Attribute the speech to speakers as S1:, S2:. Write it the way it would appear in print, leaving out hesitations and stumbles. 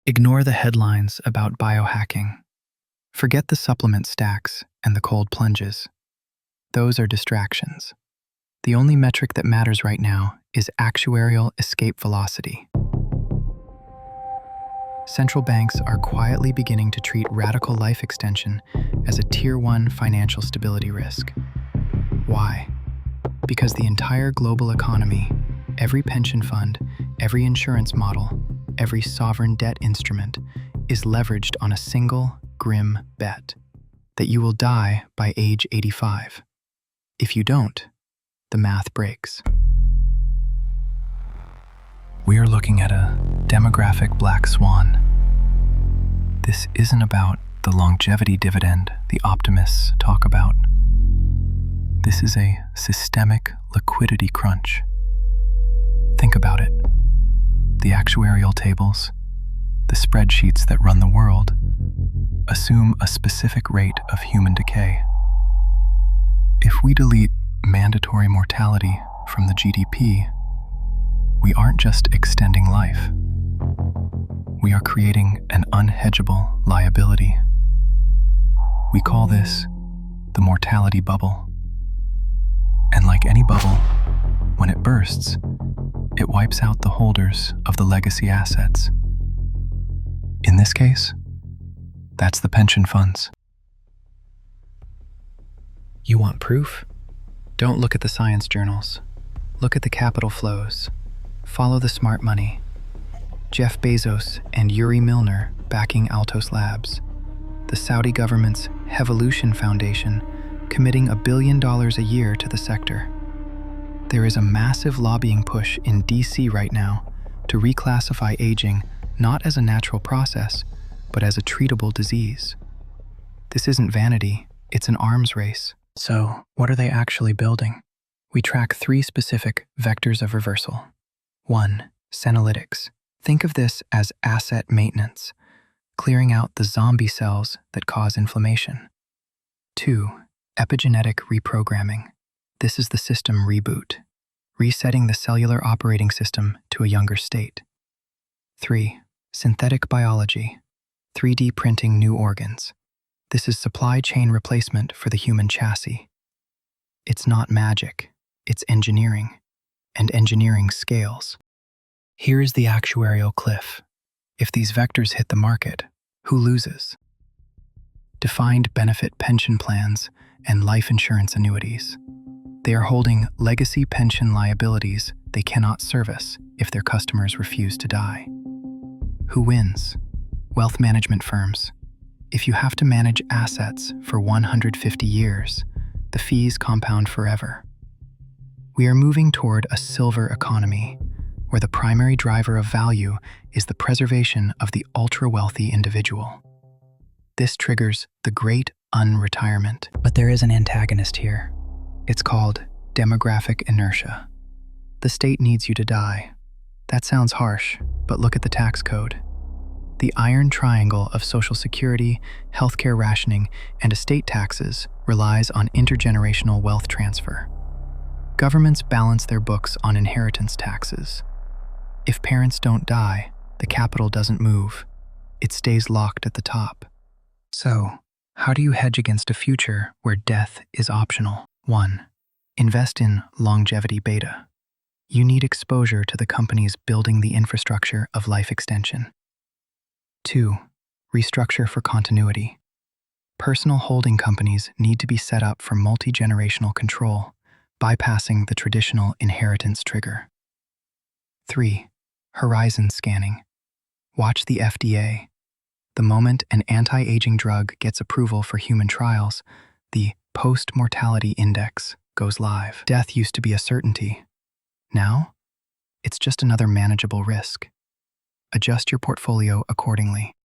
S1: Ignore the headlines about biohacking. Forget the supplement stacks and the cold plunges. Those are distractions. The only metric that matters right now is actuarial escape velocity. Central banks are quietly beginning to treat radical life extension as a Tier 1 financial stability risk. Why? Because the entire global economy, every pension fund, every insurance model, every sovereign debt instrument is leveraged on a single, grim bet that you will die by age 85. If you don't, the math breaks. We are looking at a demographic black swan. This isn't about the longevity dividend the optimists talk about. This is a systemic liquidity crunch. Think about it. The actuarial tables, the spreadsheets that run the world, assume a specific rate of human decay. If we delete mandatory mortality from the GDP, we aren't just extending life. We are creating an unhedgeable liability. We call this the mortality bubble. And like any bubble, when it bursts, it wipes out the holders of the legacy assets. In this case, that's the pension funds. You want proof? Don't look at the science journals. Look at the capital flows. Follow the smart money. Jeff Bezos and Yuri Milner backing Altos Labs. The Saudi government's Hevolution Foundation committing $1 billion a year to the sector. There is a massive lobbying push in DC right now to reclassify aging not as a natural process, but as a treatable disease. This isn't vanity, it's an arms race. So, what are they actually building? We track 3 specific vectors of reversal. 1. Senolytics. Think of this as asset maintenance, clearing out the zombie cells that cause inflammation. 2. Epigenetic reprogramming. This is the system reboot, resetting the cellular operating system to a younger state. 3. Synthetic biology. 3D printing new organs. This is supply chain replacement for the human chassis. It's not magic, it's engineering, and engineering scales. Here is the actuarial cliff. If these vectors hit the market, who loses? Defined benefit pension plans and life insurance annuities. They are holding legacy pension liabilities they cannot service if their customers refuse to die. Who wins? Wealth management firms. If you have to manage assets for 150 years, the fees compound forever. We are moving toward a silver economy, where the primary driver of value is the preservation of the ultra-wealthy individual. This triggers the great unretirement. But there is an antagonist here. It's called demographic inertia. The state needs you to die. That sounds harsh, but look at the tax code. The iron triangle of Social Security, healthcare rationing, and estate taxes relies on intergenerational wealth transfer. Governments balance their books on inheritance taxes. If parents don't die, the capital doesn't move. It stays locked at the top. So, how do you hedge against a future where death is optional? 1. Invest in longevity beta. You need exposure to the companies building the infrastructure of life extension. 2. Restructure for continuity. Personal holding companies need to be set up for multi-generational control, bypassing the traditional inheritance trigger. 3. Horizon scanning. Watch the FDA. The moment an anti-aging drug gets approval for human trials, the post-mortality index goes live. Death used to be a certainty. Now, it's just another manageable risk. Adjust your portfolio accordingly.